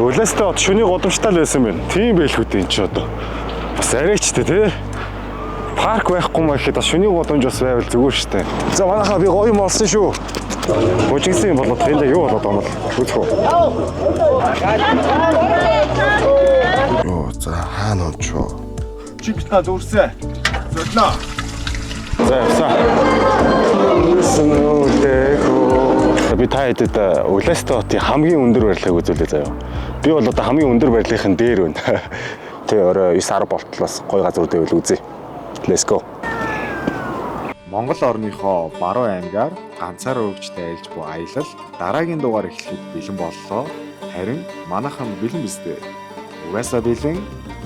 Үлээстэй бод шөний годамжтай л байсан байна. Тийм байлгүй дээ энэ ч одоо. Бас арайчтэй тий. Парк байхгүй маа гэхэд шөний годамж бас байвал зүгээр штэ. За манайхаа би гоё юм олсон шүү. Бужигсэн болоод тэндээ юу болоод байгаа юм бол үзэх үү. Йоо за хаана ончоо. Чигта зүрсэ. Зөдлөө. За. Би та хэдэд Улаастай хотын хамгийн өндөр барилгыг үзүүлээ заяа. Би бол одоо хамгийн өндөр барилгын дээр байна. Тэгээ орой 9-10 болтлоос гоё газар дэвэл үзье. Let's go. Монгол орныхоо баруун аймгаар ганцаараа өвчтэй айлж буй аялал дараагийн дугаар эхлэхэд бэлэн боллоо. Харин манайхан бэлэн биз дээ. Угаасаа бэлэн.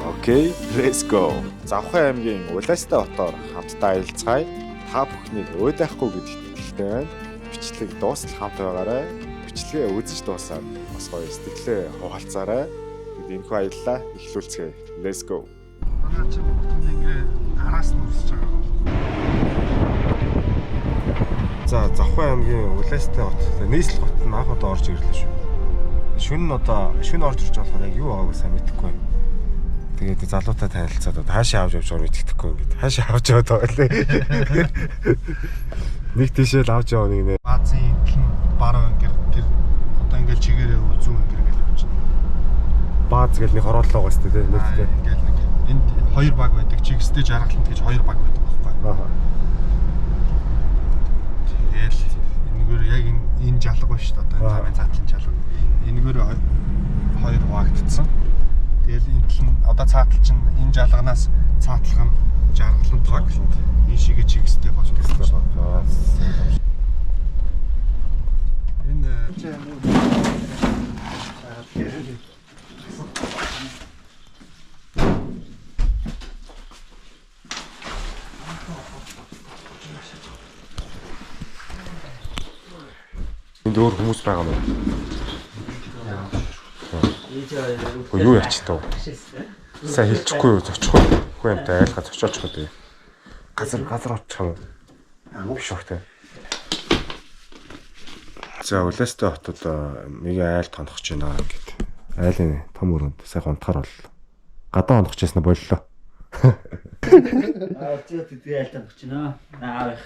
Окей, let's go. Завхан аймгийн Улаастай хотоор хамтдаа аялцгаая. Та бүхнийг уйлахгүй гэдэгт итгэлтэй байна. Бичлэг дуустал хамт байгаарай. Бичлэгээ үзэж дуусаад бас гоё сэтгэлээ хуваалцаарай. Бид энэхүү аяллаа эхлүүлцгээе. Let's go. Манай ч ингээ араас нь урсж байгаа. За Завхан аймгийн Улаастай хот. Нийслэл хот нь анх удаа орж ирлээ шүү. Шөнө орж ирж болохоор яг юу байгааг сайн мэдэхгүй байна. Тэгээд залуутай танилцаад хаашаа авч явж байгаа мэддэхгүй ингээд хаашаа авч яваад байгаа лээ. Нэг тийшээ л авч яваа нэг нэ. Баазын баруун гэр тэр одоо ингээл чигээрээ зүүн гэр гэж явж байна. Бааз гэл нэг хорооллоо байгаа сте тий нэгтэй. Ингээл нэг энд хоёр баг байдаг. Чигстэй жаргалт гэж хоёр баг байдаг байхгүй. Аа. Тэгэл энэгээр яг энэ жалга ба шүү дээ. Одоо замын цаатлын жалга. Энэгээр хоёр хуваагдсан. Тэгэл энэ тал нь одоо цаатал чинь энэ жалганаас цаатлах нь жаргалт баг. Энэ шигээ чигстэй болж гэсэн. Энэ Энд өөр хүмүүс байгаа мó. Юу яач тав? Сайн хэлчихгүй юу зочихгүй. Хөө юмтай айлхаа зочиочих үү. Газар очих юм. Биш өгтэй. За Улаастай хотод нэг айл тонох гэж байна гэд. Айлын том өрөөнд сайхан унтахаар боллоо. Гадаа унтах гэжсэн нь боллоо. Зөө тэдний айл тонох гэж байна. Аав.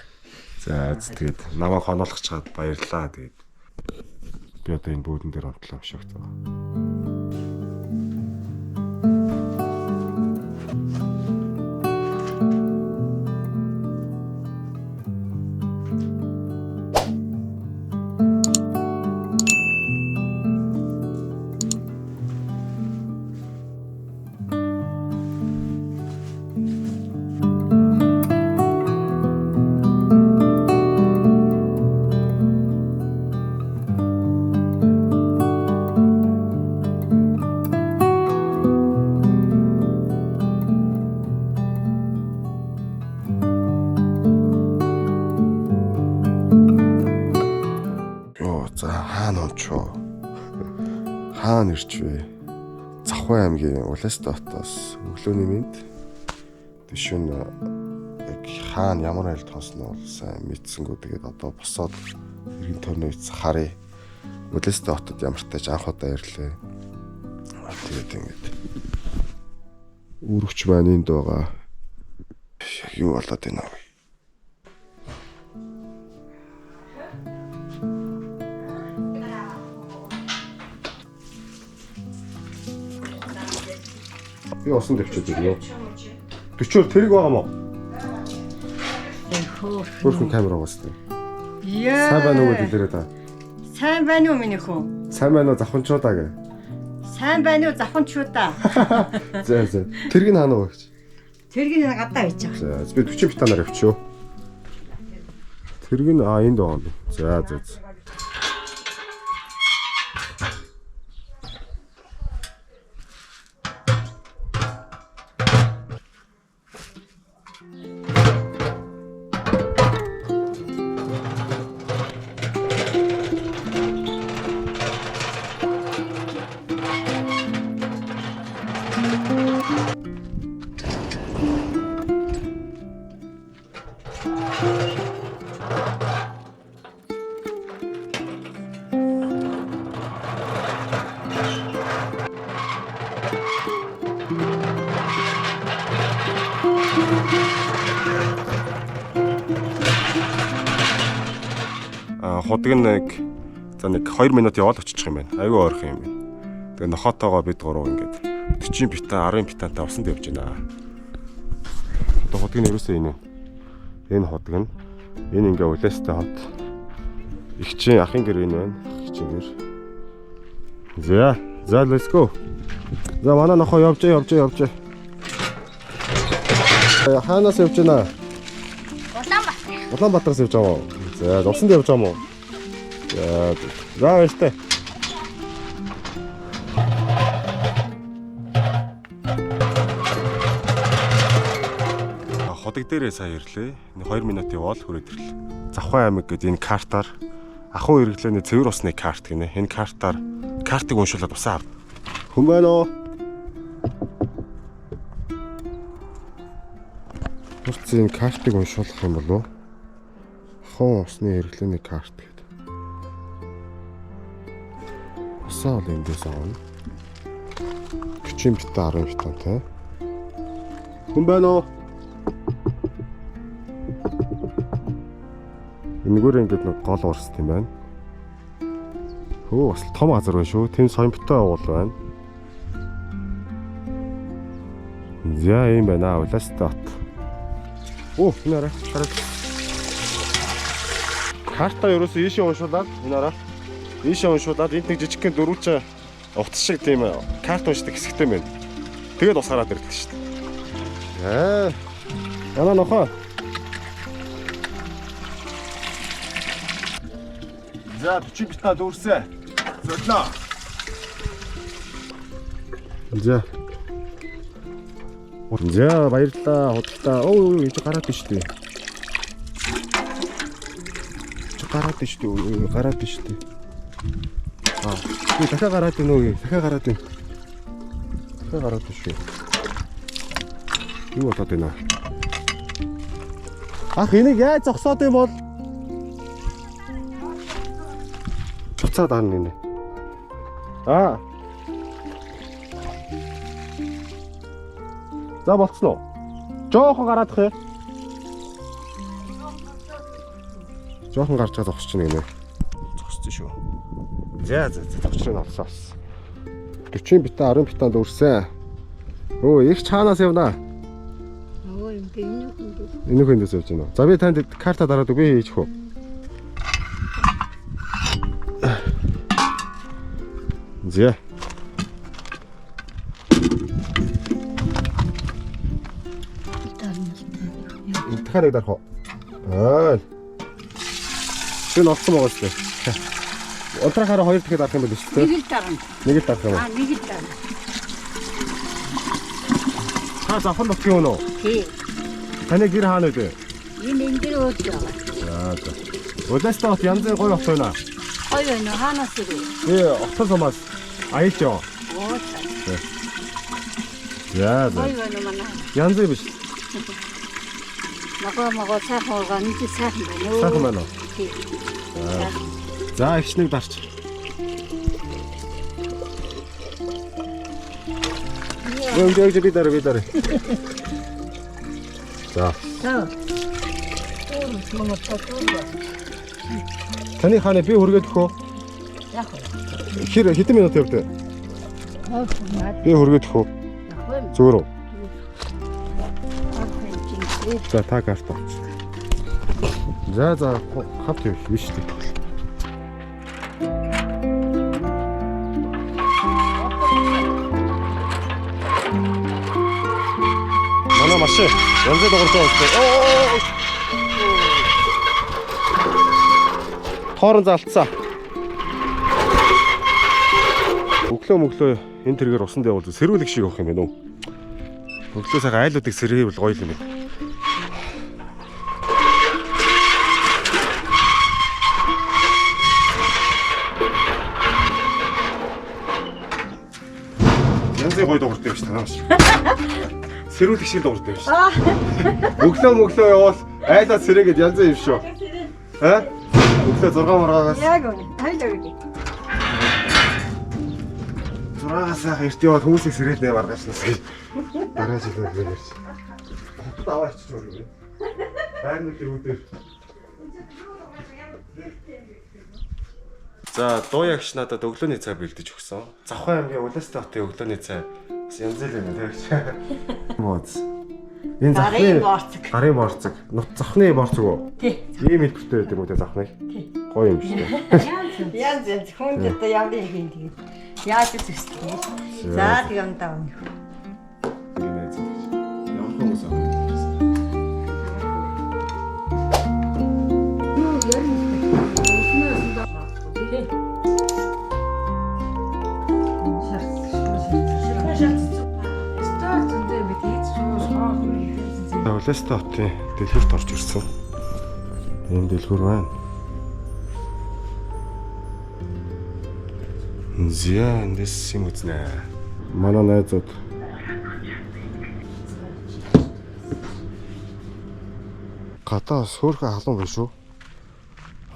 За тэгээд намайг хоноолгож чад баярлаа тэгээд. Би одоо энэ бүүдэн дээр онтлоо биш өгтэй. Хаана ирч вэ? Завхан аймгийн Улаастай хотоос өглөөний мэнд тийшүүн яг хаана ямар айл тоосноо бол сайн мэдсэнгүү. Тэгээд одоо босоод иргэн тойрны үйц харъя. Улаастай хотод ямар тач анх удаа ирлээ. Тэгээд ингэж үргч маань энд байгаа. Юу болоод байна вэ? Би усан дэвчээд ирнэ. 40-оор тэрэг байгаа мó. Хөрхөн камера уустай. Яа. Сайн байна уу хэлээрээ та. Сайн байна уу миний хүн? Сайн байна уу завханчуудаа гэ. Сайн байна уу завханчуудаа? За. Тэрэг нь хаана вэ гэж. Тэрэг нь гадаа байж байгаа. За би 40 битанаар явчихё. Тэрэг нь энд байгаа юм. За. худаг нэг за нэг 2 минут яваад очих юм байна. Айгүй ойрхон юм байна. Тэгээ нохотоогоо бид гурав ингээд 40 битан 10 битантай усанд явж байна. Одоо худаг нь ерөөсөө энэ худаг нь энэ ингээ улаастай хот ихчийн ахын гэр энэ байна. Ихчийн гэр. За let's go. За манай нохоо явж. Хаанаас явж байна? Улаанбаатараас явж байгаа. За усанд явж байгаа юм уу? За баяртай. Ходог дээрээ сая ирлээ. 2 минут яваал хүрээд ирлээ. Завхай аймаг гэдэг энэ картаар ахуй хэрэглээний цэвэр усны карт гинэ. Энэ картаар картыг уншуулад усаа авд. Хүн байна уу? Хурцын картыг уншуулах юм болов уу? Ахуй усны хэрэглээний карт гэдэг. Усаа бол эндээс авна. 40 битан 10 битантай. Хүн байна уу? Энэгээр ингээд нэг гол урс тийм байна. Хөө бас том газар байна шүү. Тэнд соёмтой уул байна. За юм байна. Улаастай хот. Оо нэрэ хараад. Карта ерөөсөө ийшээ уншуулаад энэ ийшээ уншуулаад энд нэг жижигхэн дөрвөлж утас шиг тийм карт уншдаг хэсэгтэй байна. Тэгээд ус хараад ирлээ шүү дээ. Яна нохоо. За 40 битаа дүүрсэ. Зөдлөө. За баярлалаа худалдаа. Оо энэ гараад тийш дээ. Гараад тийш дээ. Би дахиад гараад байна уу? Дахиад гараад шүү. Юу болоод байна? Ах энийг яаж зогсоод юм бол? Цуцаад аана нэ. За болцсон уу? Жоохон гараадах юм. Жоохон гарч байгаа зогсож байна гинэ. Зогссон шүү. За зогсож байна олсоо. 40 битаа 10 битаанд өрсөн. Өө их чаанаас явна. Өө энэ хүндээс явж байна. За би танд карта дараад үгүй хийчих үү? За. Дахиад дарах уу? Шин олсон байгаа шүү дээ. Унтрахаараа 2 дахиад дарах юм байна шүү дээ. Нэг л дарах юм. Нэг л дарах. Та завхан нөх юм уу? Тий. Таны гэр хаана вэ? Энэ гэр өөд байгаа. За. Улаастай хот янзын гоё хот байна. Гоё байна. Хаанаас ирээ? Отор сумаас аялж яваа. За. Гоё байна манай. Янзын биш. Магоо сайхан байгаа. Нэг сайхан байна. Сайхан байна уу? Тий. За ихч нэг дарч. Өндөж би дараа. За. Таны хааны би хүргээд өгөө. Яг. Хэдэн минут явдаа? Би хүргээд өгөө. Зүгээр үү? За та карта. За хавт юу биш үү? Манай машин янзад дуурж байгаа үстэй. Тоорон залтсан. Өглөө энэ тэргээр усанд явуул сэрүүлэг шиг явах юм байна уу? Өглөө сайхан айлуудыг сэргээвэл гоё юм байна. Янзын гоё дууртай биш танаас. Сэрүүлэг шиг дууртай биш. Өглөө явуул айлаа сэрээгээд янзын юм шүү. Өглөө 6 маргаагаас. Яг үнэ. Хайлаа үү. 6-аас эрт яваад хүмүүсийг сэрээлдээ маргаашнаас гэж дараа жилээр гэрч. Таваач ч юм уу. Хайрны өдөр. За дуу ягч надад өглөөний цай бэлдэж өгсөн. Завхай аймгийн Улаастай хотын өглөөний цай бас янз бүр юм тэгж. Мууз. Энэ Гарын борцог. Гарын борцог. Нут завхны борцог уу? Тий. Ийм хэлбэртэй байдаг үү те завхныг? Тий. Гоё юм шүү дээ. Янз хүнд одоо ямар юм тэгээд. Яаж зүсдэг юм. За тэгэн тав. Гинэ зүгш. Ямар хүмүүс аа. Улаастай хотын дэлгүүрт орж ирсэн. Ийм дэлгүүр байна. Зя эндээс юм үзнэ. Манай найзууд гадаа сөөхөн халуун байна шүү.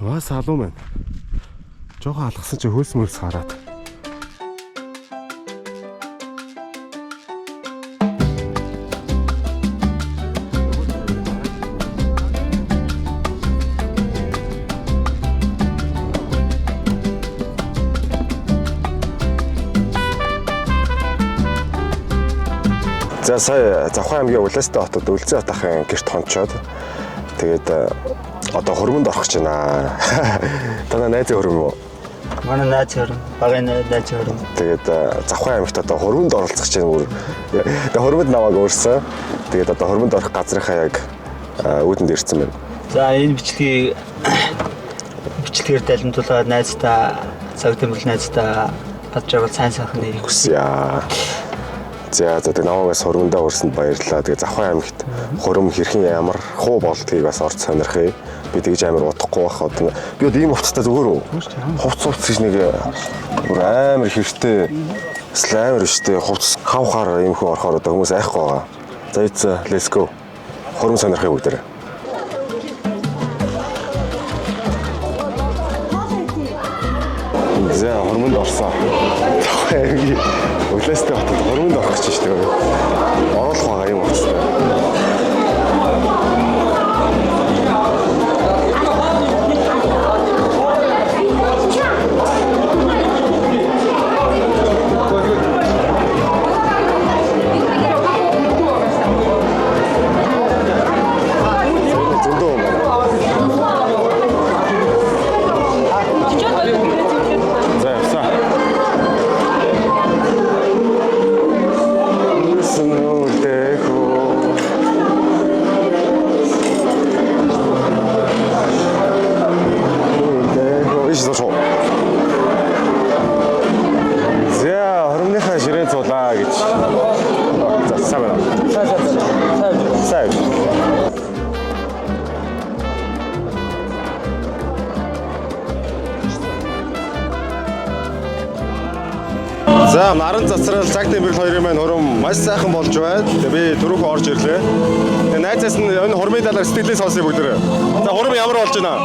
Бас халуун байна. Жохоо алгасан чи хөөс мөрс хараад. За сая Завхай аймгийн Улаастай хотод Үлзий хот ахын гэрт хончоод тэгээд одоо хөрмөнд орох гэж байна. Танаа найзын хөрмөн үү? Манай найз хөрм, багын найз хөрм. Тэгээд Завхай аймагт одоо хөрмөнд оролцох гэж байна. Тэгээд хөрмөнд намайг өөрсөн. Тэгээд одоо хөрмөнд орох газрынхаа яг үүдэнд ирсэн байна. За энэ бичлэгээр далимдуулаад найздаа цаг тэмрэл найздаа бад жаргал сайн сайхан нэрийг хүсье. За намайгаас хөрмөндөө өрсөнд баярлалаа. Тэгээд Завхай аймагт хөрөм хэрхэн ямар хуу болдгийг бас орц сонирхъя. Би тэгж амар удахгүй байх одоо. Би одоо ийм хувцастай зүгээр үү? Хувц гэж нэг амар хэрэгтэй. Амар штэ хувцас хавхаар ийм хөө орохоор одоо хүмүүс айхгүй байгаа. За ийцээ let's go. Хөрөм сонирхъя бүгдээ. За хөрмөнд орсон. Завхай аймгийн Улаастай хотод хөрмөнд орох гэж штэ. Оруулах байгаа юм уустай. За наран цацрал цаг тэмбэрл хоёрын маань хөрөм маш сайхан болж байна. Тэгээ би түрүүхөө орж ирлээ. Тэгээ найзаас нь энэ хөрмийн талаар сэтгэлээ сонсъё бүгдээ. За хөрөм ямар болж байна?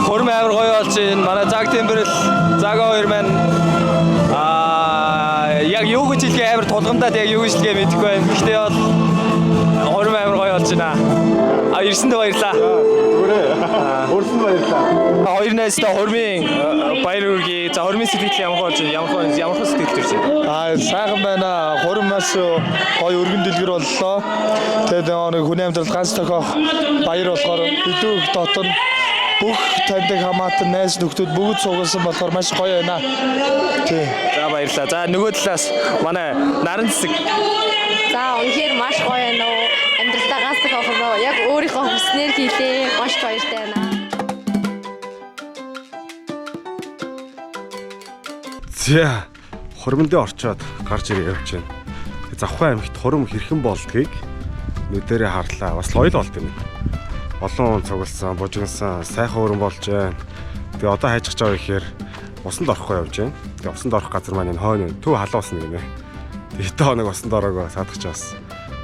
Хөрөм амар гоё болж байна. Манай цаг тэмбэрл зага хоёр маань яг юу гэж хэлгээ амар тулгамдаад яг юу гэж хэлгээ мэдэхгүй байна. Гэхдээ бол хөрөм амар гоё болж байна. Ирсэндээ баярлаа. Өөрсөнд баярлаа. Хоёр найзтай хөрмийн баяр хүргэе. За хөрмийн сэтгэл ямар болж байна? Ямар сэтгэл төрж байна? Сайхан байна. Хөрөм маш гоё өргөн дэлгэр боллоо. Тэгээд нэг хүний амьдралд ганц тохиох баяр болохоор бидүү дотор бүх таньдаг хамаатан найз нөхдөд бүгд суугасан болохоор маш гоё байна. Тий. За баярлаа. За нөгөө талаас манай наран цэцэг. За үнэхээр маш гоё байна уу? Амьдралдаа ганц тохиох юм уу? Яг өөрийнхөө хүснээр хийлээ. Маш баяртай байна. За хөрмөндөө орчоод гарч ирээ явж байна. Завхай аймагт хөрөм хэрхэн болдгийг нүдэрээ харлаа. Бас л ойлголт юм. Олон цугласан, бужигнсан, сайхан хөрөм болж байна. Тэгээ одоо хайж байгаа ихээр усанд орохгүй явж байна. Тэгээ усанд орох газар маань энэ хойно төв халуусна гинэ. Тэгээ хэдэн хоног усанд ороогоо саадах ч бас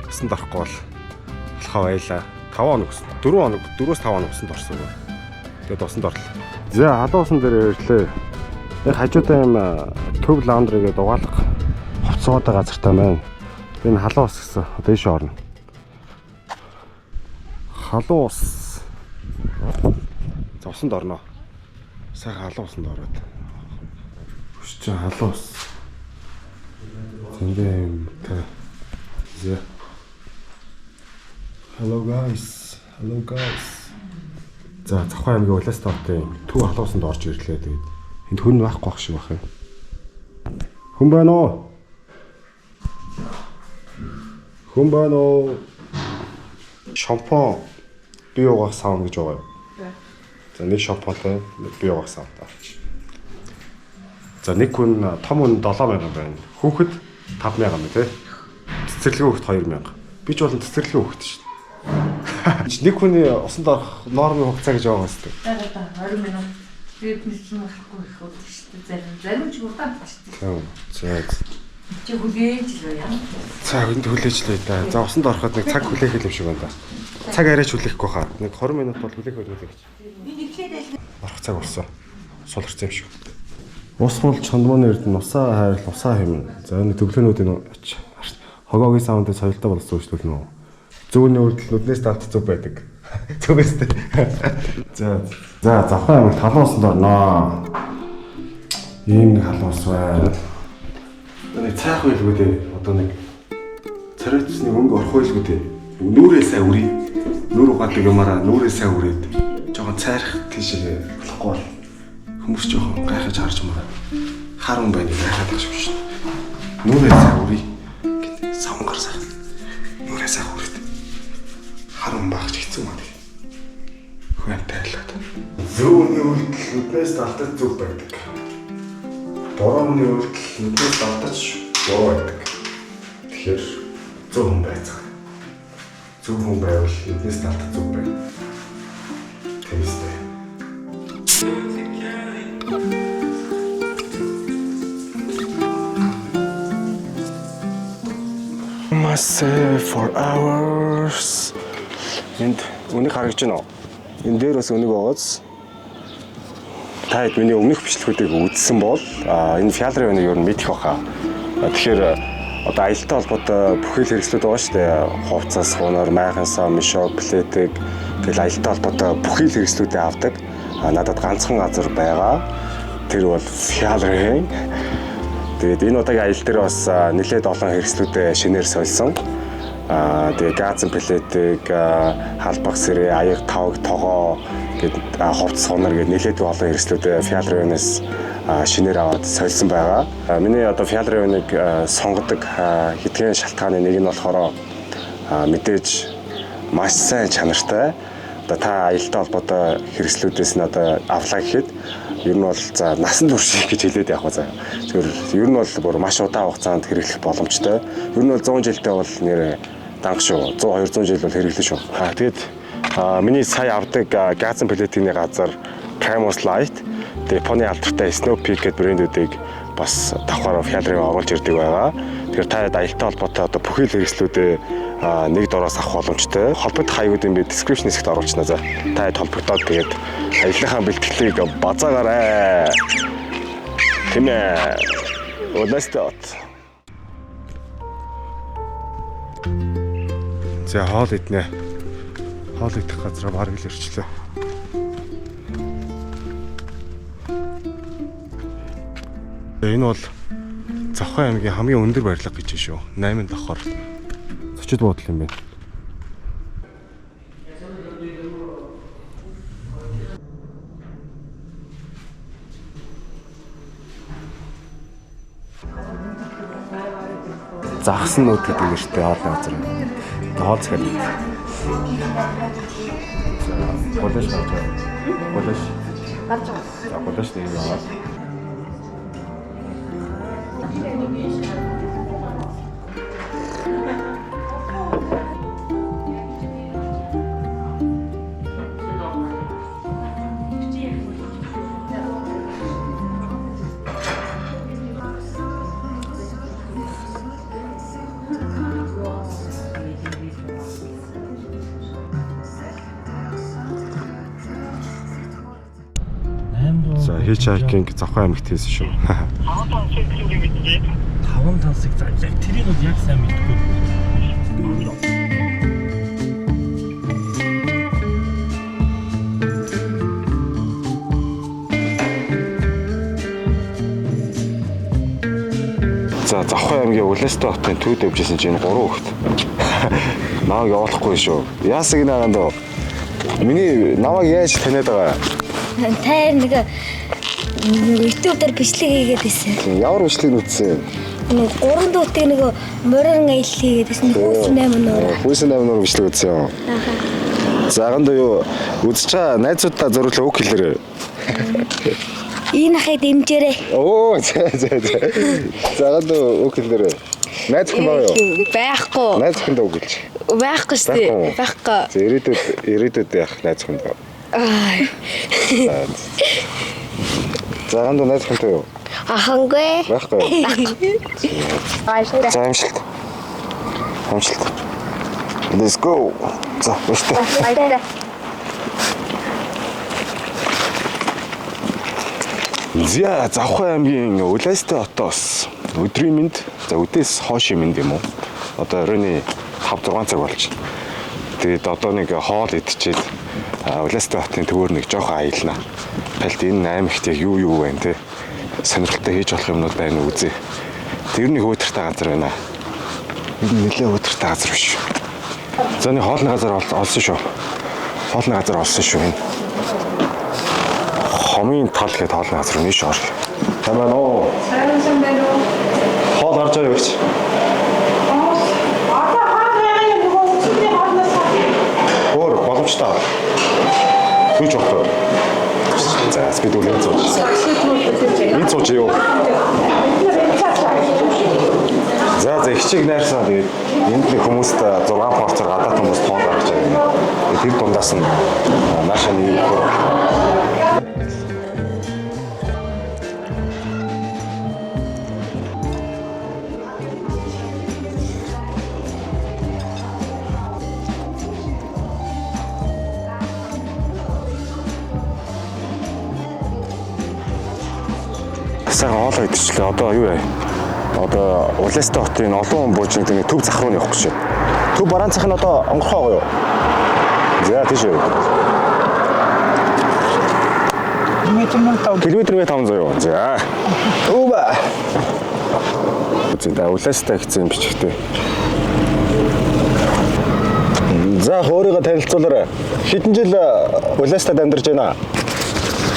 усанд орохгүй болохоо баялаа. 5 хоног, 4 хоног, 4-5 хоног усанд орсон. Тэгээд усанд орлоо. За халуусан дээр ирлээ. Яг хажуудаа юм төв лаундри гэдэг угаалга хувцсуудаг газартай байна. Энэ халуун ус гэсэн одоо ийш орно. Халуун ус. За усанд орно. Сайхан халуун усанд ороод. Өшч халуун ус. Зингээ та. Зэ. Hello guys. Hello guys. За Завхан аймгийн Улаас тавтын төв халуун усанд орж ирлээ. Тэгээд энд хүн байхгүй байх шиг байна. Хүн байна уу? Хүн байна уу? Шампунь бие угаах сауна гэж байгаа юу? За нэг шампуньтай бие угаах сауна. За нэг хүн том хүн 7000 байна. Хүүхэд 5000 байна тий. Цэцэрлэгийн хүүхэд 2000. Би ч болон цэцэрлэгийн хүүхэд шүү дээ. Нэг хүний усанд орох нормын хугацаа гэж байгаа юм шүү дээ. 20 минут. Тэгээд нэг юм болохгүй их үү шүү дээ. Зарим ч удаан шүү дээ. За. Чи хүлээж л яа. За энд хүлээж лээ да. За усанд ороход нэг цаг хүлээх юм шиг байна да. Цаг арайч хүлээхгүй хаа. Нэг 20 минут бол хүлээх байлгүй гэж. Би нэглээд Орох цаг болсон. Сул хэрцэн юм шиг. Ус бол чондмооны эрдэнэ усаа хайрл усаа хэмнэ. За энэ төглөөнүүдийн хогоогийн саунд соёлтой болсон үйлчлүүлнэ үү. Зүүнний үрдэл нүднээс давт зүг байдаг. Зүгээс тэ. За Завхан аймагт халуун усанд орноо. Ийм нэг халуун ус байна. Нэг цайх байлгүй дээ. Одоо нэг царайцны өнгө орох байлгүй дээ. Нүрээ сайн үрий. Нүр угаадаг юмараа нүрээ сайн үрээд жоохон цайрах тийшээ болохгүй бол хүмүүс жоохон гайхаж харж мараа. Хар хүн байна гайхаад байгаа шүү дээ. Нүрээ сайн үрий. Гэт савнгар сайн. Нүрээ сайн үрээд. Хар хүн байх ч хэцүү маа. Хүн тайлаад. Зүүнний үйлдэл нүднээс талтаж зүг байдаг. Борооны үйлдэл нүднээс талтаж буруу байдаг. Тэгэхээр зөв хүн байцгаа. Зөв хүн байвал эднээс талтаж зүг байна. Тэмстэй. Myself for hours. Энд үнийг харагч байна уу? Энэ дээр бас үнийг байгаац. Та хэд миний өмнөх бичлэгүүдийг үзсэн бол энэ фиалрын үнийг юу мэдэх баха. Тэгэхээр одоо аялалтай холбоотой бүхэл хэрэгслүүд байгаа шүү дээ. Хувцас, хунаар, майхансаа, мишок, плетик тэгэл аялалтай холбоотой бүхэл хэрэгслүүдээ авдаг. Надад ганцхан газар байгаа. Тэр бол фиалрын. Тэгээд энэ удаагийн аялал дээр бас нэлээд олон хэрэгслүүдээ шинээр сольсон. Тэгээд газан плетик, халбах сэрээ, аяг тавг, тогоо гэдэг хувцас, хунаар гэдэг нэлээд олон хэрэгслүүдээ фиалрынаас шинээр аваад сольсон байгаа. Миний одоо фиалрын үнийг сонгодог хэдхэн шалтгааны нэг нь болохоор мэдээж маш сайн чанартай. Одоо та аялалтай холбоотой хэрэгслүүдээс нь одоо авлаа гэхэд ер нь бол за насан турш гэж хэлээд явах заа. Зөвхөн ер нь бол бүр маш удаан хугацаанд хэрэглэх боломжтой. Ер нь бол 100 жилдээ бол нэр данх шүү. 100 200 жил бол хэрэглэн шүү. Тэгээд миний сая авдаг газан плетиний газар Camus Light, Японы алдартай Snow Peak гэдэг брэндүүдийг бас давхар фиалрын оруулж ирдэг байгаа. Тэгэхээр та аялалтай холбоотой одоо бүхэл хэрэгслүүдээ нэг дороос авах боломжтой. Холбогдох хаягуудын би description хэсэгт оруулчихна за. Та холбогдоод тэгээд аяллахаа бэлтгэлийг базаагаарай. Тэмээ. Удаастат. За хоол иднэ. Хоол идэх газараа бараг л ирчлээ. Энэ бол Завхан аймгийн хамгийн өндөр барилга гэж байна шүү. 8 давхар. Зочид буудал юм байна. Загсан нүд гэдэг нэртэй хоолны газар. Хоол цэцэр. Бодож гарч байгаа. Бодож. гарч байгаа. За бодож нэг яваа. За hitchhiking Завхан аймагт хийсэн шүү. 5 тансыг за яг тэрийг бол яг сайн мэдгүй. За Завхай аймгийн Улаастай хотын төвд явжсэн чинь 3 хүүхэд. Намайг явуулахгүй шүү. Яасыг нааганд оо. Миний намайг яаж таниад байгаа? Та нэг YouTube дээр бичлэг хийгээд байсан. Ямар бичлэг үзсэн? Нэг 3 дуутыг нэг морин аялал хийгээд байсан. Хүйс 8 нуур. Хүйс 8 нуур бичлэг үзсэн юм. Заганд юу үзэж байгаа найзуудаа зориулсан үг хэлээрэй. Энэ хай дэмжээрэй. Оо заганд үг хэлээрэй. Найз хүн байгаа юу? Байхгүй. Найз хүнд үг хэлж. Байхгүй шүү дээ. Байхгүй. За ирээдүйд яах найз хүнд. Заганд найз хүнтэй юу? Ахангүй. Байхгүй. За амжилт. Let's go. За баярлалаа. За Завхай аймгийн Улаастай хотоос өдрийн мэнд за үдээс хойшийн мэнд юм уу? Одоо оройн 5-6 цаг болж байна. Тэгээд одоо нэг хоол идчихэд Улаастай хотын төвөр нэг жоохон аялнаа. Талд энэ аймагт яг юу байна те? Сонирхолтой хийж болох юмнууд байна уу үзье. Тэр нэг өдөртэй газар байна. Энэ нэлээд өдөртэй газар биш. За нэг хоолны газар олсон шүү. Энэ хомын тал гэдэг хоолны газар нэг шор. Тамаа нөө. Сайн байна уу? Хоол гарч байгаа юу гэж? Өөр боломжтой. Юу ч болохгүй. За бид үлэн зууж. Энэ зууж юу? За ихчиг найрсаа тэгээд энд нэг хүмүүст 6 порцоор гадаад хүмүүст хоол гаргаж байгаа. Тэр дундаас нь наашаа нэг сайн хоолоо идчихлээ. Одоо юу вэ? Одоо Улаастай хотын олон буужны төв зах руу явах гэж байна. Төв бараан цах нь одоо онгорхоо гоё юу? За тийш үү. Километр 500 юу? За. Ууба. За Улаастай гэсэн бичгтэй. За өөрийгөө танилцуулаарай. Хэдэн жил Улаастайд амьдарч байна?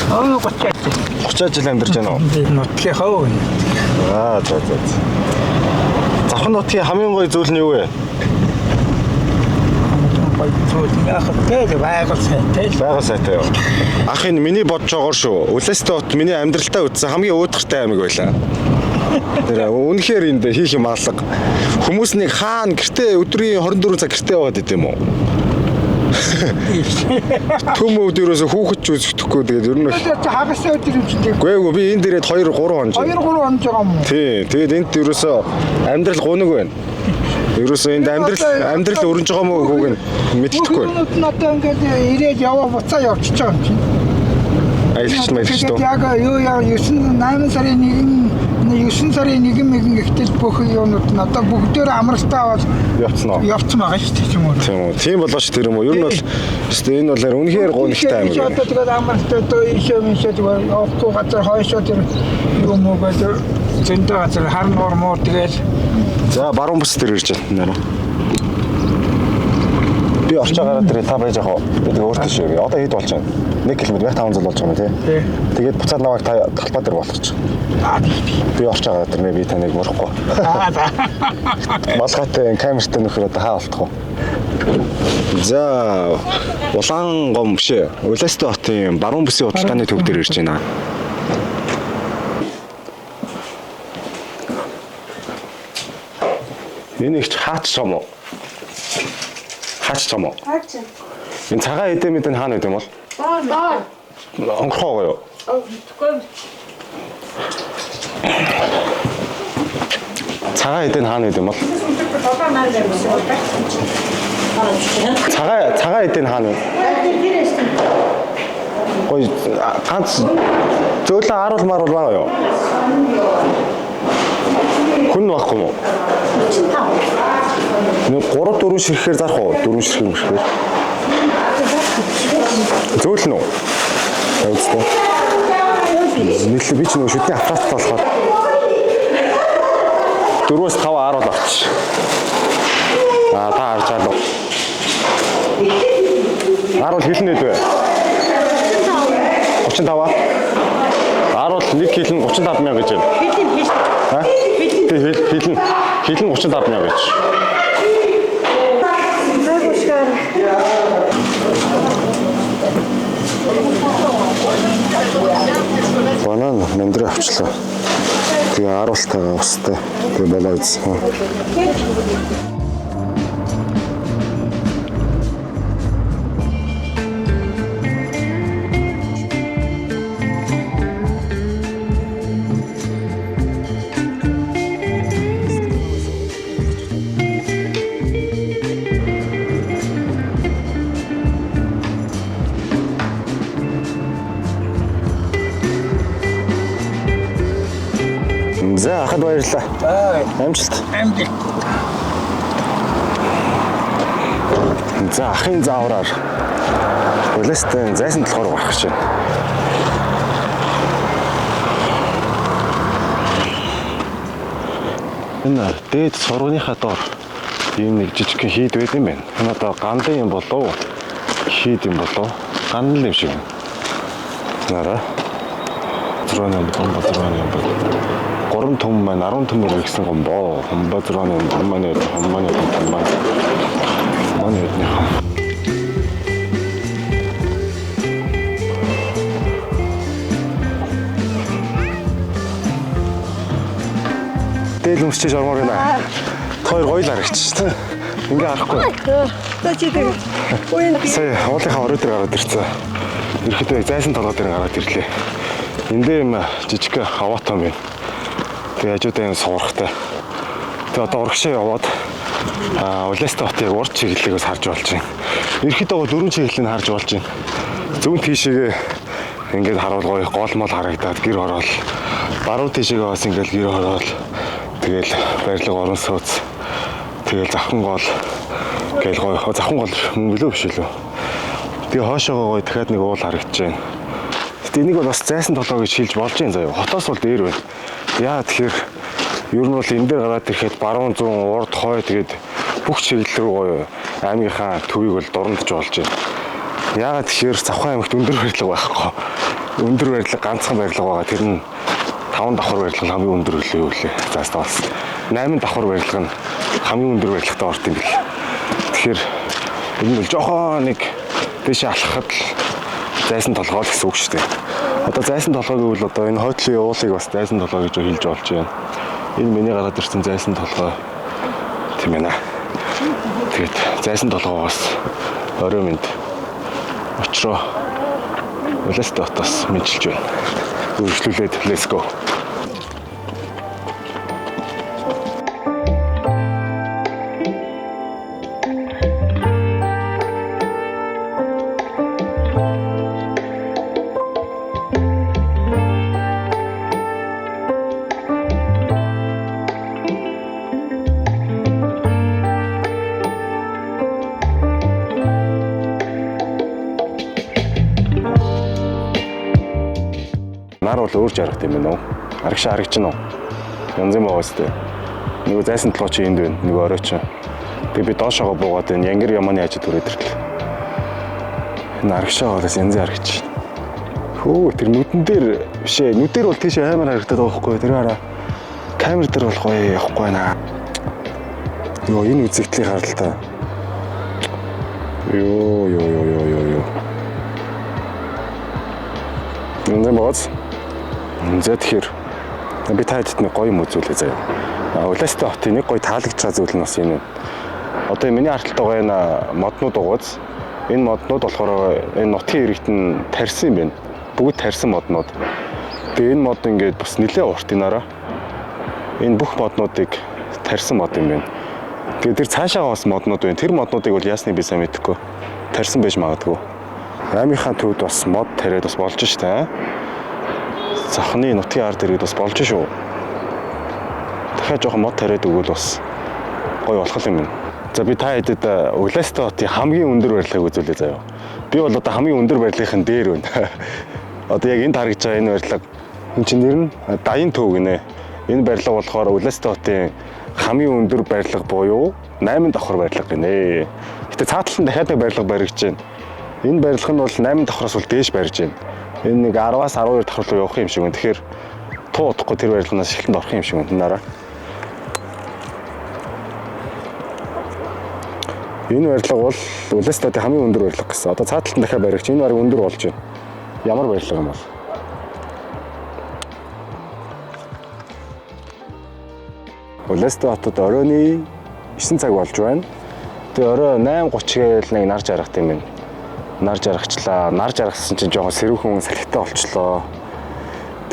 30 жил амьдарч байна уу? Нутгийн хав. За. Завхан нутгийн хамгийн гоё зүйл нь юу вэ? Байгаль сайтай юу? Ах энэ миний бодож байгаа шүү. Улаастай хот миний амьдралтаа үтсэн хамгийн өөдөртэй аймаг байлаа. Тэр үнэхээр энд хийх юм алга. Хүмүүс нэг хаана гэртээ өдрийн 24 цаг гэртээ яваад идэм үү? Төмөвд ерөөсө хүүхэд ч үзэхгүй тэгээд ер нь хагасаа өдөр юм чинь. Гүй би энэ дээрээ 2-3 хоног. 2-3 хоног байгаа юм уу? Тий. Тэгээд энд ерөөсө амьдрал гунаг байна. Ерөөсө энд амьдрал өрнж байгаа мó хүүг нь мэддэхгүй. Хүмүүс нь одоо ингээд ирээд яваа буцаа явчихж байгаа юм чинь. Айлч мэлч тоо. Яг юу 8 сарын 1 мэгэн гэхтэл бүх юунууд нь одоо бүгдээр амралтаа аваад явцсан байгаа шүү дээ юм уу. Тийм болооч тэр юм уу. Ер нь бол энэ бол үнэхээр гонхтой аймаг. Одоо тэгээд амралтаа одоо ийшээ тэгээд явахгүй газар хойшоо тэр юм уу гэдэг зөндөө газар хар нуур муур тэгээд за баруун бүс дээр ирж байна. Би орч байгаараа тэр та байж яах вэ? Би тэг өөртөө шиг. Одоо хэд болж байна? 1 км 1500 болж байгаа юм тий. Тэгээд буцаад наваг та талбай дээр болгоч. Би орч байгаараа тэр би таныг мөрөхгүй. Малгайтай камертай нөхөр одоо хаа болтох вэ? За улаан гом биш. Улаастай хотын баруун бүсийн худалдааны төв дээр ирж байна. Энэ их хаач юм уу? Хаач юм уу? Хаач. Энэ цагаан эдэн мэдэн хаана байд юм бол? Баа. Онгорхоо юу? Тэггүй. Цагаан эдэн хаана байд юм бол? Цагаан эдэн хаана вэ? Ой ганц зөөлөн харуул маруул байгаа юу? Хүн байхгүй юу? 3-4 ширхээр зарах уу? 4 ширхэг мөрхөр. Зөөлөн үү? Явцтай. Нийлээ би ч нэг шүтний аппарат болохоор. 4-5 10 авч. Та харж чаалаа. Харуул хэлнэ дээ. 35. Харуул нэг хэлэн 35,000 гэж байна. Ха? Хэлэн 35,000 гэж. Банан нэмдрээ авчлаа. Тэгээ харуултайгаа устай. Тэгээ болоо үзсэн. За хад баярлаа. Амжилт. За ахын заавраар Улаастан зайсан толгоор гарах гэж байна. Энэ дээд сургууныхаа доор ийм нэг жижиг хийд байд юм байна. Энэ одоо гандын юм болов уу? Хийд юм болов уу? Гандал юм шиг. Нараа. Зургийн бомботрооны юм бол 3 том маань 10 төмөр гэсэн гомбоо. Бомботрооны маань Дээл өмсчиж ормоор байна. Хоёр гоё л харагч тийм. Ингээ харахгүй. За чи тэг. Сая уулынхаа орой дээр гараад ирсэн. Ирэхдээ зайсан толгой дээр гараад ирлээ. Эндээ юм жижиг хаваатай юм байна. Тэгээ хажуудаа юм суурхтай. Тэгээ одоо урагшаа яваад Улаастан хотыг урд чиглэлээс харж болж байна. Ирэхдээ бол дөрвөн чиглэлийг харж болж байна. Зүүн тийшээгээ ингээд харуул гоё гол мол харагдаад гэр ороод баруун тийшээгээ бас ингээд гэр ороод тэгэл барилга орон сууц тэгэл завхан гол гэл гоё завхан гол мөнгөлөө биш үү. Тэгээ хоошоогоо гоё дахиад нэг уул харагдаж байна. Гэтэ энийг бол бас зайсан толгой гэж хэлж болж байна заяа. Хотоос бол дээр байна. Яа тэгэхээр ер нь бол энэ дээр гараад ирэхэд баруун зүүн урд хой тэгээд бүх чиглэл рүү гоё аймгийнхаа төвийг бол дурандж болж байна. Яагаад тэгэхээр Завхан аймагт өндөр барилга байхгүй. Өндөр барилга ганцхан барилга байгаа. Тэр нь 5 давхар барилга нь хамгийн өндөр хөлөө үлээ. Заас тоолс. 8 давхар барилга нь хамгийн өндөр барилгатай орд юм бэл. Тэгэхээр энэ бол жоохон нэг дэше алхахад зайсан толгой гэсэн үг шүү дээ. Одоо зайсан толгой гэвэл одоо энэ хойтлын уулыг бас зайсан толгой гэж хэлж болж байна. Энэ миний гараад ирсэн зайсан толгой тийм ээ. Тэгээд зайсан толгойгоос орой минь очроо Улаастан хотоос мэдчилж байна. Үргэлжлүүлээд let's go. Нар бол өөр жаргат юм байна уу? Арагшаа харагч нь уу? Янз юм байгаа сте. Нөгөө зайсан толгой чи энд байна. Нөгөө орой чи. Тэгээ би доошоогоо буугаад энэ янгир яманы хажид түрээд ирлээ. Энэ арагшаа болоос янз харагч. Хөө тэр нүдэн дээр бишээ. Нүдээр бол тийш аймаар харагдаад байгаа байхгүй. Тэр хараа. Камер дээр бол гоё явахгүй байна. Йоо энэ үзэгдлийг харал та. Йоо. Энд бац. За тэгэхээр би таад нэг гоё юм үзүүлээ заяа. Улаастан хотын нэг гоё таалагдж байгаа зүйл нь бас энэ байна. Одоо миний арталт байгаа энэ моднууд угаац. Энэ моднууд болохоор энэ нутгийн иргэд нь тарьсан юм байна. Бүгд тарьсан моднууд. Тэгээ энэ мод ингээд бас нэлээд урт энараа. Энэ бүх моднуудыг тарьсан мод юм байна. Тэгээ тэр цаашаа бас моднууд байна. Тэр моднуудыг бол яасныг би сайн мэдэхгүй. Тарьсан байж магадгүй. Аймынхаа төвд бас мод тариад бас болж штэ. Завхны нутгийн ард иргэд бас болж шүү. Дахиад жоохон мод тариад өгвөл бас гоё болох юм байна. За би та хэдэд Улаастан хотын хамгийн өндөр барилгыг үзүүлээ заяа. Би бол одоо хамгийн өндөр барилгын дээр байна. Одоо яг энд харагдж байгаа энэ барилга энэ чинь нэр нь Даян төв гинэ. Энэ барилга болохоор Улаанбаатар хотын хамгийн өндөр барилга буюу 8 давхар барилга гинэ. Гэтэ цааталт нь дахиад нэг барилга баригдаж байна. Энэ барилга нь бол 8 давхараас бол дээш барьж байна. Энэ нэг 10-аас 12 давхар руу явах юм шиг байна. Тэгэхээр туу удахгүй тэр барилганаас шилтэнд орох юм шиг байна. Нараа. Энэ барилга бол Улаанбаатарын хамгийн өндөр барилга гэсэн. Одоо цааталт нь дахиад баригдаж энэ баг өндөр болж байна. Ямар барилга юм бол? Улаанбаатар хотод оройн 9 цаг болж байна. Тэгээ орой 8:30 гээл нэг нар жаргах юм байна. Нар жаргачлаа. Нар жаргасан чинь жоохон сэрүүхэн салхитай болчлоо.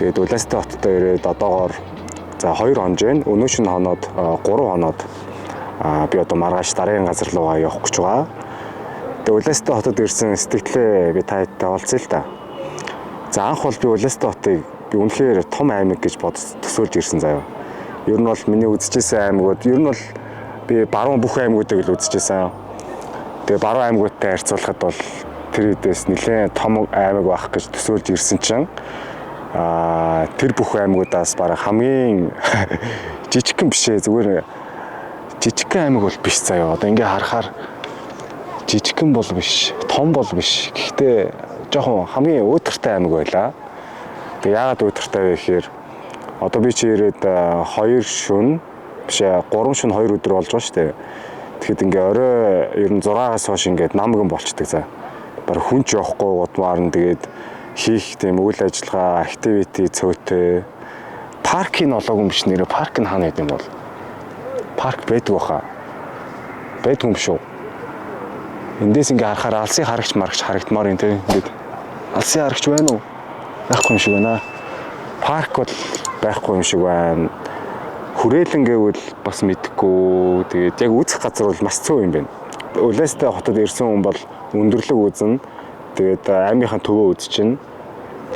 Тэгээд Улаанбаатар хотод ирээд одоогоор за 2 хонож байна. Өнөөш нь хоноод 3 хоноод би одоо маргааш дараагийн газар руугаа явах гэж байгаа. Тэгээ Улаанбаатар хотод ирсэн сэтгэлээ би таадтай олцъя л та. За анх бол би Улаанбаатар хотыг би үнэхээр том аймаг гэж бодож төсөөлж ирсэн заяа. Ер нь бол миний үзчихсэн аймагуд ер нь бол би баруун бүх аймагуудыг л үзчихсэн. Тэгээ баруун аймагуудтай харьцуулахад бол тэр үдээс нэлээд том аймаг байх гэж төсөөлж ирсэн чинь тэр бүх аймагуудаас бараг хамгийн жижигхэн бишээ зүгээр жижигхэн аймаг бол биш заяа. Одоо ингээ харахаар жижигхэн бол биш, том бол биш. Гэхдээ жоохон хамгийн өөдртэй аймаг байлаа. Тэгээ яагаад өөдртэй вэ гэхээр одоо би чи ирээд 2 шөнө биш 3 шөнө 2 өдөр болж байгаа шүү дээ. Тэгэхэд ингээ орой ер нь 6-аас хойш ингээд намган болчдөг за. Бараг хүнч явахгүй удмаар нь тэгээд хийх тийм үйл ажиллагаа, активити цөөтэй. Паркийн олоогүй биш нэрэ парк нь хаана гэдэг юм бол? Парк байдаг баха. Байдгүй юм шүү. Эндээс ингээ харахаар алсын харагч марагч харагдмаар юм те. Ингээд алсын харагч байна уу? Байхгүй юм шиг байна. Парк бол байхгүй юм шиг байна. Хүрээлэн гэвэл бас мэдхгүй. Тэгээд яг үүсэх газар бол маш цөөн юм байна. Улаанбаатар хотод ирсэн хүн бол өндөрлөг үзнэ. Тэгээд аймынхаа төвөө үзчихнэ.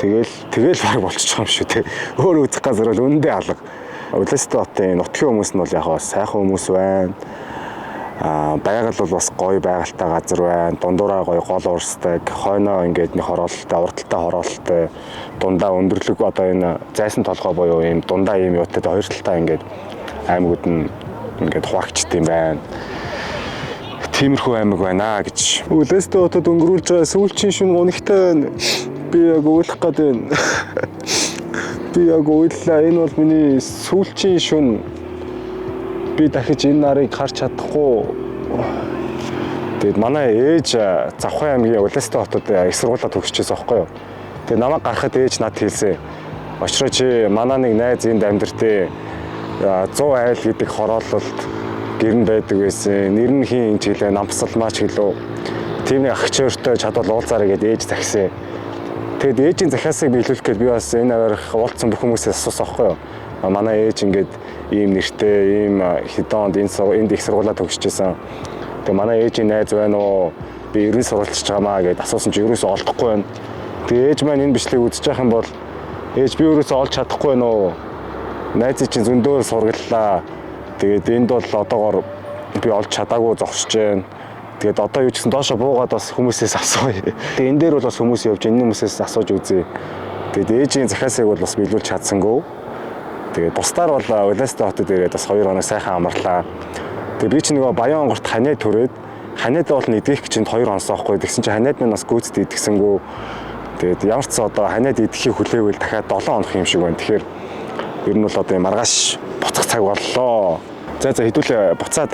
Тэгэл баг болчих юм шүү те. Өөр үзэх газар бол үндэ алга. Улаанбаатар хотын нутгийн хүмүүс нь бол яг сайхан хүмүүс байна. Байгаль бол бас гоё байгальтай газар байна. Дундуураа гоё гол уурсдаг. Хойноо ингээд нэг хороололтой, урталтай хороололтой. Дундаа өндөрлөг одоо энэ зайсан толгой буюу ийм дундаа ийм юутай хоёр талтай ингээд аймагуд нь ингээд хуваагдчихд юм байна. Тиймэрхүү аймаг байна гэж. Улаанбаатар хотод өнгөрүүлж байгаа сүүлчийн шөнө гонхтой байна. Би яг уйлах гээд байна. Би яг уйллаа. Энэ бол миний сүүлчийн шөнө. Би дахиж энэ нарыг харж чадахгүй. Тэгээд манай ээж Завхай аймгийн Улаанбаатар хотод их сургуулаа төгсчихсэн байхгүй юу? Тэгээд намайг гарахад ээж надад хэлсэн. Очроо чи манай нэг найз энд амьдртээ 100 айл гэдэг хороололт гэрн байдаг байсан. Нэр нь хин гэж хэлээ, нампсалмаач хэлөө. Тийм нэг ах чөөртэй чадвал уулзаарай гэдээ ээж захисан. Тэгэд ээжийн захиасыг биелүүлэх гээд би бас энэ аваарх уулзсан бүх хүмүүсээс асуусан байхгүй юу? Манай ээж ингээд ийм нэртэй, ийм хэдэн онд энд их сургуулаа төгсчихсэн. Тэгээ манай ээжийн найз байна уу? Би ерөн сурвалжиж байгаамаа гэдээ асуусан чи ерөөсөө олдохгүй байна. Тэгээ ээж маань энэ бичлэгийг үзэж байх юм бол ээж би ерөөсөө олж чадахгүй байна уу? Найзыг чинь зөндөөр сургаллаа. Тэгээд энд бол одоогоор би олж чадаагүй зогсож байна. Тэгээд одоо юу ч гэсэн доошо буугаад бас хүмүүсээс асууя. Тэгээд энэ дээр бол бас хүмүүс явж энэ хүмүүсээс асууж үзье. Тэгээд ээжийн захиасыг бол бас биелүүлж чадсангүй. Тэгээд бусдаар бол Улаанбаатар хотод ирээд бас 2 хоног сайхан амарлаа. Тэгээд би ч нөгөө Баян онгорт ханиад төрөөд ханиадаа бол идэх гэж 2 онсоохгүй. Тэгсэн чинь ханиад минь бас гүйцэд идгэсэнгүү. Тэгээд ямар ч одоо ханиад идэхийг хүлээвэл дахиад 7 хоног юм шиг байна. Тэгэхээр ер нь бол одоо маргааш буцах цаг боллоо. За хэдүүлээ буцаад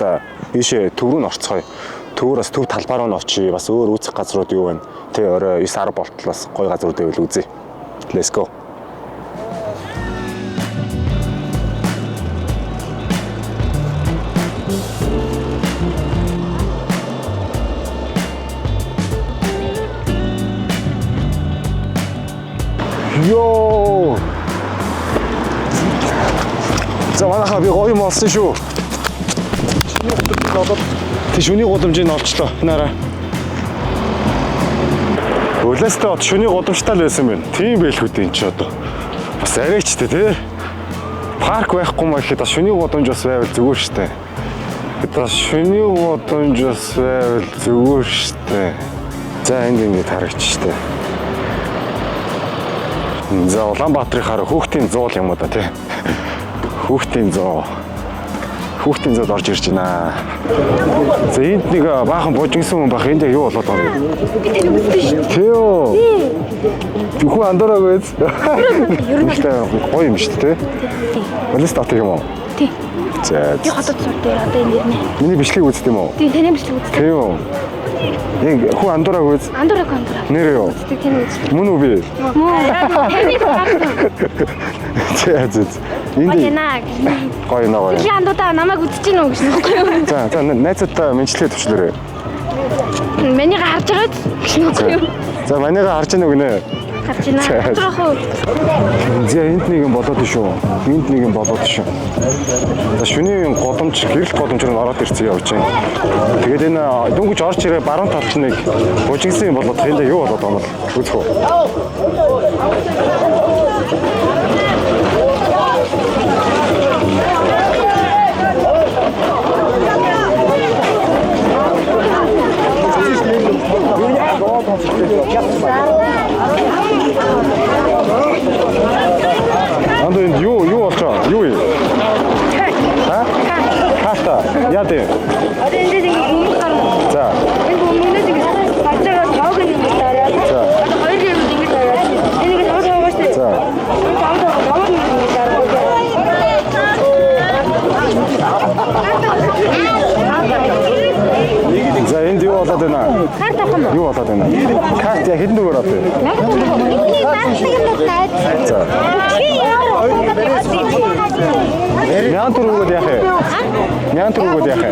ийшээ төв рүү н орцгоё. Төвөөс төв талбаар нь очие. Бас өөр үүсэх газрууд юу байна? Тэ орой 9-10 болтол бас гоё газрууд байвал үзье. Let's go. Йоо. За манайхаа би гоё юм олсон шүү. Шөнийн гудамжийг олчлоо. Нараа. Улаанбаатар хот шөнийн гудамжтай л байсан байна. Тийм байлгүй дээ энэ ч одоо. Бас арайчтэй тий. Парк байхгүй маа гэхэд шөнийн гудамж бас байвал зүгээр штэ. Одоо шөнийн гудамж бас байвал зүгээр штэ. За энд ингэ харагч штэ. За Улаанбаатарын хараа хүүхдийн зуул юм уу да тий. Хүүхдийн зоод орж ирж байна. За энд нэг баахан бужигсан хүн байх. Энд яг юу болоод байгаа юм? Тий юу? Хүү андораг байц. Гоё юм шүү дээ. Балис татах юм уу? Тий. За. Би хотод сурдаг одоо энэ нэрнэ. Миний бичлэг үзт юм уу? Тий, таны бичлэг үздэг. Тий юу? Энэ хүү андораг байц. Андораг. Нэр юу? Таны үздэг. Мөн үү би? Таны За. Энд гоё наа. чи андуудаа намайг үзэж гин үү гэж нөхгүй юу? За найзуудаа мэдлэгээ төвчлөрөө. Манайга харж байгаа гэж нөхгүй юу? За манайга харж байна уу гинэ? Харж байна. Харах уу? За энд нэг юм болоод шүү. За шөнийн годомж гэрэл годомж руу ороод ирсэн явж байна. Тэгээд энэ дөнгөж орч ирээ баруун талч нэг бужигсан юм болоод энд юу болоод байгаа юм бэ? Үзэх үү? Андо энэ юу болж байгаа? Юу юм? Хаста. Яа дээ? За. За энд юу болоод байна? Юу болоод байна? Карт яг хэдэн дөрөөр авдаг? За. Мян төргөөд яах вэ? Мян төргөөд яах вэ?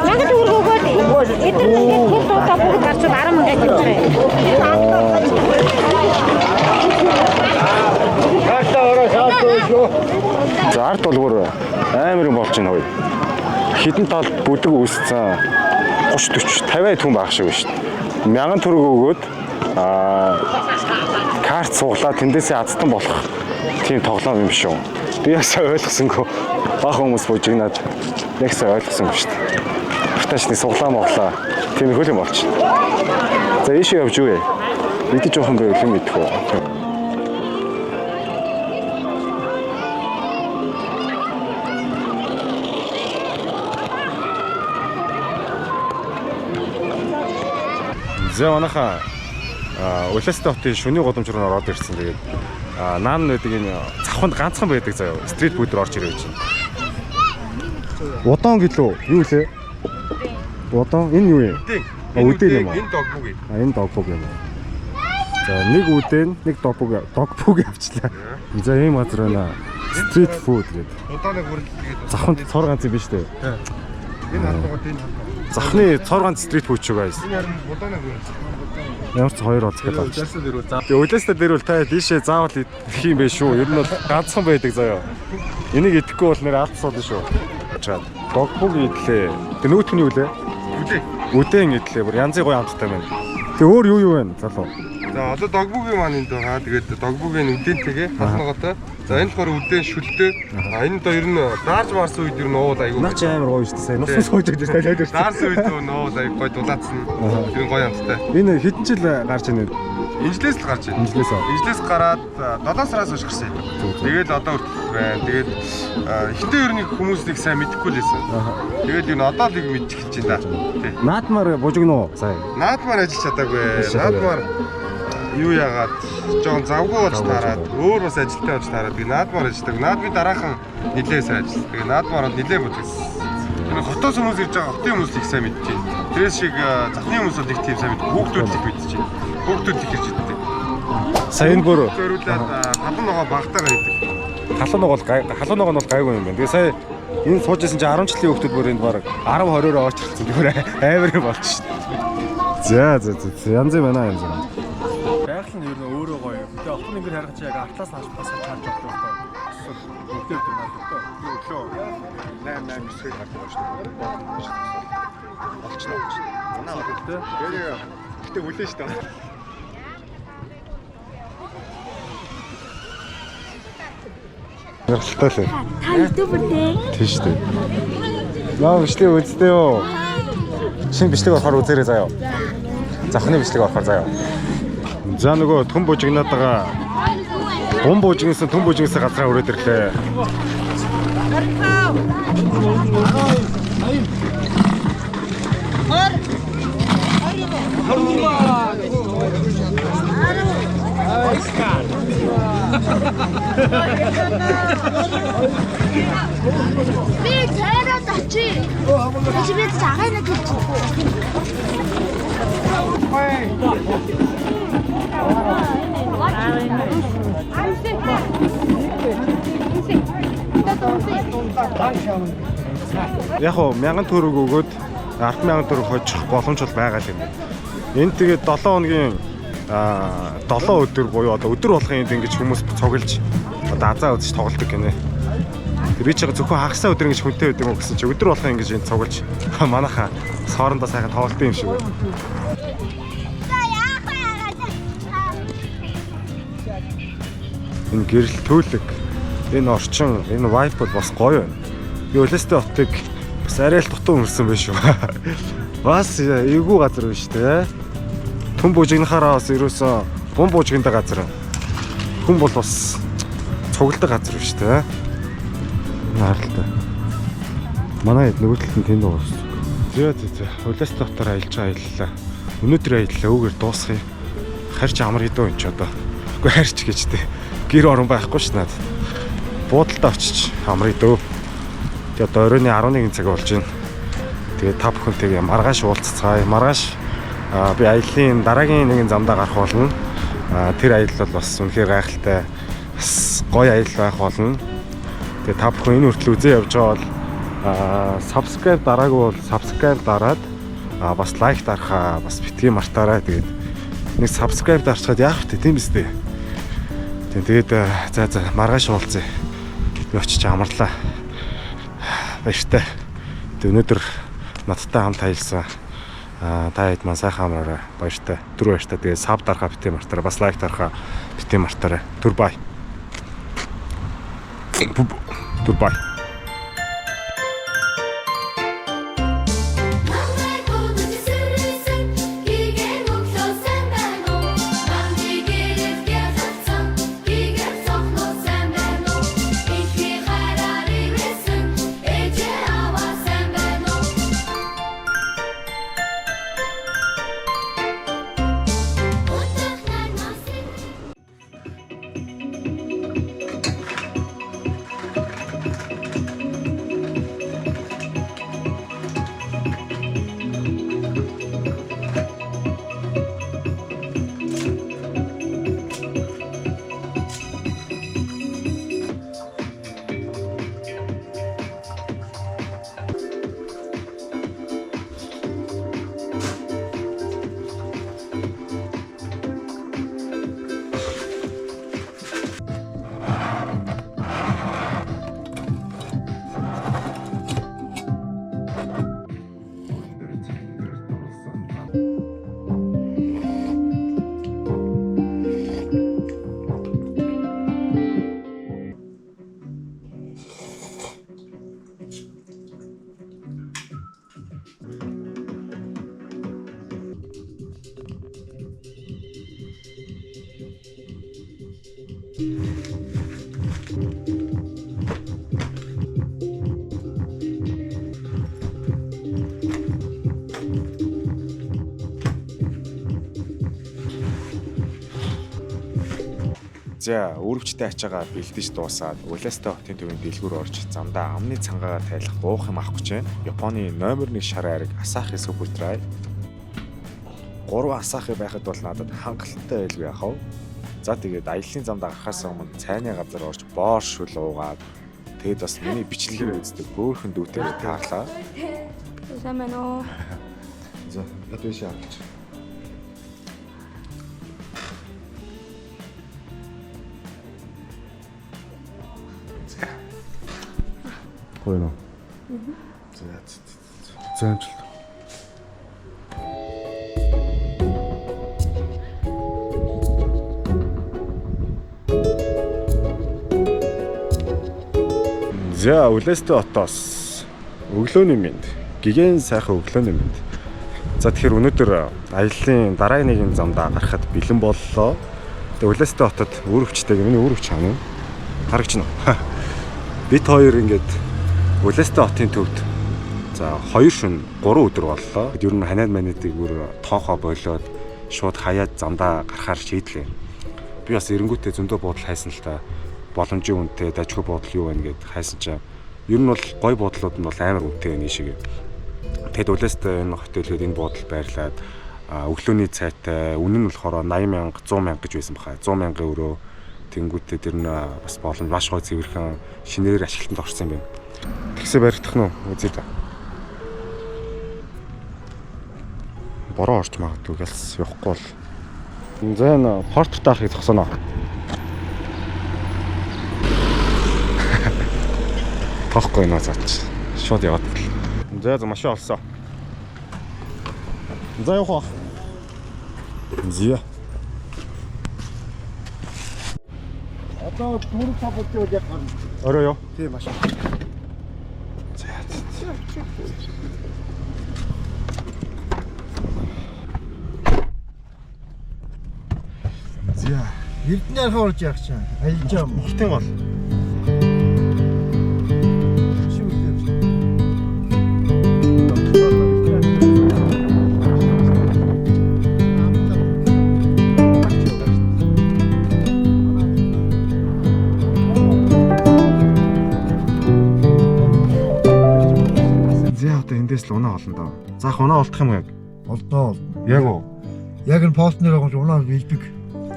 Мянган төгрөг өгөөд эдгээр нэг туудаа бүгд гарч 10 мянга гэж байна. За ард болгоор амар юм болж байна хөөе. Хідэн талд бүдэг үүсцэн 30 40 50 хүн байх шиг байна шүү дээ. Мянган төгрөг өгөөд карт сууглаад тэндээсээ азтан болох тийм тоглоом юм шүү. Би яг сайн ойлгосонгүй. Бага хүмүүс бужигнаад яг сайн ойлгосонгүй шүү дээ. Хуртаачны суглаа моглаа тийм хөл юм болчихно. За ийшээ явж юу вэ? Мэдээж жоохон байвал юм мэдэх үү? За манайха Улаастай хотын шөнийн годомж руу ороод ирсэн. Тэгээд наан байдаг энэ цавханд ганцхан байдаг заяа. Стрит фуд руу орж ирээ гэж байна. Удаан гэлөө юу лээ? Удаан энэ юу юм? Үдээ юм уу? Энэ догбуг юм. Энэ догбуг юм. За нэг үдээ нэг догбуг явчлаа. За ийм газар байна. Стрит фуд гэдэг. Удааны хүрэл тэгээд Цавханд цор ганц юм биш үү? энэ халдгууд энэ Захны цор ганц стрит фуд шүү guys. энэ харин удааны хүрэл. Ямар ч хоёр оц гэдэг. Тэгээ Улаастай дээрвэл та тийшээ заавал идэх юм бэ шүү. Ер нь бол ганцхан байдаг заяа. Энийг идэхгүй бол нэр алдсан шүү. Чаад догбуг идлээ. Тэгээ нүүтхний юу лээ? Үдэн идлээ. Бүр янзын гоё амттай байна. Тэгээ өөр юу байна залуу? За одоо догбугийн маань энд байгаа. Тэгээд догбугийн үдэнтэйгээ хаснагаатай. За энэ болохоор үдэн шүлтэй. Энэ одоо ер нь даарж марсан үед ер нь уул айгүй. Наач амар гоё шүү дээ. Нус сууж байдаг тайлаад шүү. Даарсан үед уул айгүй гоё дулаацсан. Тэр нь гоё амттай. Энэ хэдэн жил гарч ийнэ? Инжлээс л гарч байна. Инжлээс гараад 7 сараас хойш гарсан. Тэгээд одоо хүртэл байна. Тэгээд ихэнхдээ ер нь хүмүүсийг сайн мэдэхгүй л байсан. Тэгээд юу н одоо л их мэдчих гэж байна. Тий. Наадмаар бужигноо сая. Наадмаар ажиллаж чадаагүй. Наадмаар юу яагаад жоон завгүй болж таарад өөр бас ажилтаа болж таарад. Тэгээд наадмаар ажилладаг. Наадмын дараахан нилээ сайн ажилласан. Тэгээд наадмаар бол нилээ бужигсан. Тэр хотоос хүмүүс ирж байгаа хотын хүмүүс их сайн мэдчихээн. Тэрээс шиг захны хүмүүс бол их тийм сайн мэддэг. Хүүхдүүд их мэдчихээн. Хүүхдүүд их ирж иддэг. Сайн бүр зориулаад халуун ногоо багтаар хийдэг. халуун ногоо нь бол гайгүй юм байна. Тэгээ сая энэ суужсэн чинь 10 жилийн хүүхдүүд бүр энд баг 10 20-өөр орж ирсэн. Тэр амар юм болж шин. За янз юм байна янз юм. Байгаль нь ер нь өөрөө гоё. Гэтэ охин ингэр харах чи яг артлаас хаш бас чарж авдаг байхгүй. Бүгдээр тийм байна л доо. Өглөө 8 9-ийг гардаг шүү дээ. Олчноо. Манай хөлтэй. Гэтэ үлэн шүү дээ. Яралтай л. Та ютубер дээ. Тийм шүү дээ. Наа бичлэг үзтээ юу? Шинэ бичлэг болохоор үзээрэй заяа. Захны бичлэг болохоор заяа. За нөгөө түн бужигнаад байгаа. Бум бужигнсан түн бужигнсан газраа өрөөд ирлээ. Би цаараад очив. Чи цагаан нэг Яг уу 1000 төгрөг өгөөд 100000 төгрөг хожих боломж бол байгаа юм байна. Энд тэгээд 7 хоногийн 7 өдөр буюу одоо өдөр болгон энд ингэж хүмүүс цуглаж одоо азаа үзэж тоглолдог гинэ. Тэр чинь зөвхөн хагасаа өдөр ингэж хүнтэй байдаг юм гэсэн чи өдөр болгон ингэж энд цуглаж манайхаа соорондоо сайхан тоглолт юм шиг байна. Энэ гэрэл төөлөг, энэ орчин, энэ вайп бол бас гоё байна. Би Улаастай хотыг бас арай л дутуу өнгөрсөн байх шүү. Бас эвгүй газар биш те. Түн буужигнахаараа бас ерөөсөө бум буужигнтай газар. Хүн бол бас цугладаг газар биш те. Харалтай. Манай хэд нөгөө талд нь тэнд байгаа шүү. Зөө. Улаастай хотоор аялж аяллаа. Өнөөдөр аяллаа өөгээр дуусгая. Харьч амар хэдэн энэ ч одоо. Үгүй харьч гэж те. Гэр орон байхгүй ш надад. Буудалтай очиж амрыг дөө. Тэгээ одоо оройны 11 цаг болж байна. Тэгээ та бүхэнтэйгээ маргааш уулзцгаая. Маргааш би аяллаа дараагийн нэгэн замдаа гарах болно. Тэр аялал бол бас үнэхээр гайхалтай. Бас гоё аялал байх болно. Тэгээ та бүхэн энэ хүртэл үзээ явж байгаа бол subscribe дараагүй бол subscribe дараад бас лайк дарахаа бас битгий мартаарай. Тэгээд нэг subscribe дарчаад яах вэ тийм биз дээ. Тэгээд за маргааш уулзъя. Би очиж амарлаа. Баяртай. Тэгээд өнөөдөр надтай хамт аялсан та хэд маань сайхан амраарай. Баяртай. Түр баяртай. Тэгээд саб дарахаа битгий мартаарай. Бас лайк дарахаа битгий мартаарай. Түр бай. Түр бай. За өрөвчтэй ачаагаа бэлдэж дуусаад Улаастай хотын төвийн дэлгүүр орж замдаа амны цангаагаар тайлах уух юм авах гэж байна. Японы номер 1 шар айраг Asahi Super Dry. 3 Asahi байхад бол надад хангалттай байлгүй яхав. За тэгээд аяллаа замдаа гарахаас өмнө цайны газар орж боор шүл уугаад тэгээд бас миний бичлэгээр үздэг бөөрхөн дүүтэйгээ таарлаа. Сайн байна уу? За ятвэш авч. Хойно. За амжилт. За Улаастай хотоос өглөөний мэнд. Гигэн сайхан өглөөний мэнд. За тэгэхээр өнөөдөр аяллаа дараагийн нэгэн замдаа гарахад бэлэн боллоо. Тэгээ Улаастай хотод өрөвчтэй миний өрөвч хаана вэ? Харагч нь. Бид хоёр ингээд Улаастай хотын төвд за 2 шөнө 3 өдөр боллоо. Ер нь ханаад манайдыг бүр тоохоо болоод шууд хаяад замдаа гарахаар шийдлээ. Би бас эренгүүтээ зөндөө буудал хайсан л та боломжийн үнэтэй дажгүй буудал юу байна гэд хайсан чинь ер нь бол гой буудлууд нь бол амар үнэтэй байна шиг. Тэгэд Улаастай энэ хотелүүд энэ буудал байрлаад өглөөний цайтай үнэн нь болохоор 80,000 100,000 гэж байсан баха. 100,000 өрөө тэнгүүтээ тэр нь бас боломж маш гой цэвэрхэн шинээр ашиглалтанд орсон юм байна. Тэгсээ баригдах нь үзье да. Бороо орч магадгүй гэлс явахгүй бол. За энэ порт таахыг зогсоно. Тоохгүй нөө заач. Шууд яваад. За машин олсон. За явах. Зя. Одоо 4-5 өдөр яг гарна. Орой юу? Тийм машин. За Эрдэнэ орж явах чинь аялж байгаа юм. Хортын гол. За одоо эндээс л унаа олно доо. Заах унаа олдох юм яг. Олдоо. Яг уу. Яг энэ постнэр байгаа унаа билбэг.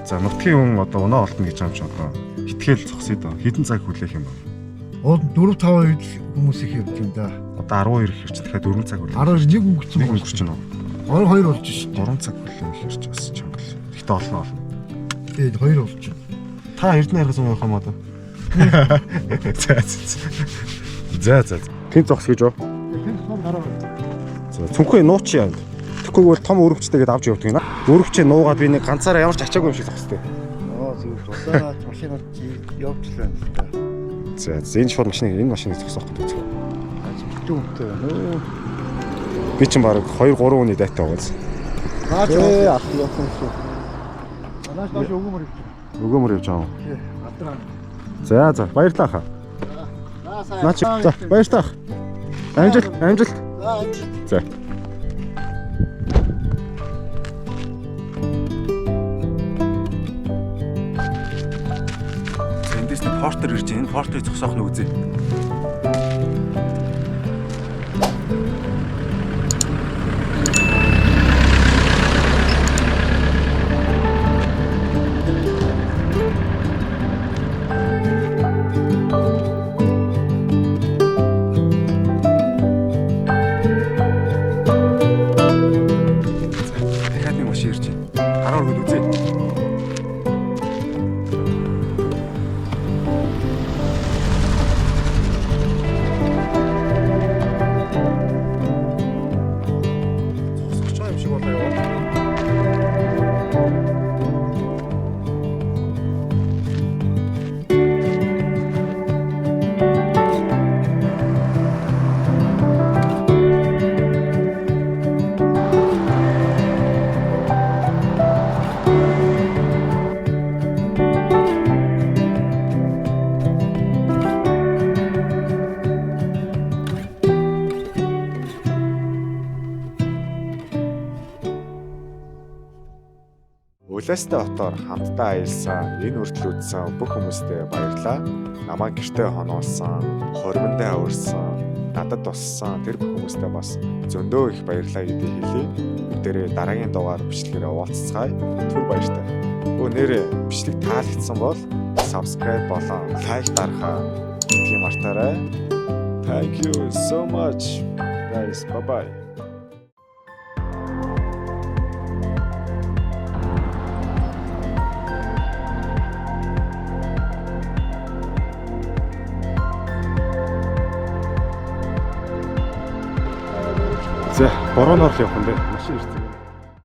За нутгийн хүн одоо унаа олдно гэж юм чи одоо итгэл зогсъё доо. Хэдэн цаг хүлээх юм бэ? Ууд 4-5 үед хүмүүс их явж юм да. Одоо 12 ирэх чинь дахиад 4 цаг хүлээх. 11 өнгөрцөн Нэг өнгөрч байна уу? 22 болж шít. 3 цаг хүлээх ирч бас чангал. Гэхдээ олно. Тэгээд 2 болж байна. Та Эрдэнэ харгас юм явах юм одоо. За. Тэн зогс гэж юу? Тэнд хон дараа. За цүнхээ нууч яа. Тэгэхгүй бол том өрөвчтэйгээд авч явдаг юм аа. Өрөвчөө нуугаад би нэг ганцаараа ямар ч ачаагүй юм шиг зогстой. Зүгээр. Одоо машинууд явуулчихлаа л да. За энэ шууд энэ машиныг зогсоох гэдэг үү? Дүнтэй байна. Би чинь баг 2-3 хүний дайтай байгааз. Наач ах явсан шүү. Наач тааш өгөөмөр явж. Өгөөмөр явж байгаа юм. Тий. Адраа. За баярлалаа хаа. Наач за баярлалаа. Амжилт. За. Эндээс нэг портер ирж байна. Энэ портерыг зогсоох нь үзье. Улаастай хотоор хамтдаа аялсан, энэ хүртэл үзсэн бүх хүмүүстээ баярлалаа. Намайг гэртээ хоноолсон, хоримондоо авирсан, надад туссан тэр бүх хүмүүстээ бас зөндөө их баярлалаа гэдгийг хэлье. Бүгдээрээ дараагийн дугаар бичлэгээрээ уулзцгаая. Түр баяртай. Нэрээ бичлэг таалагдсан бол subscribe болон лайк дарахаа гэдгийг мартаарай. Thank you so much guys. Bye bye. За, борооноор л явах юм бэ. Машин ирсэн.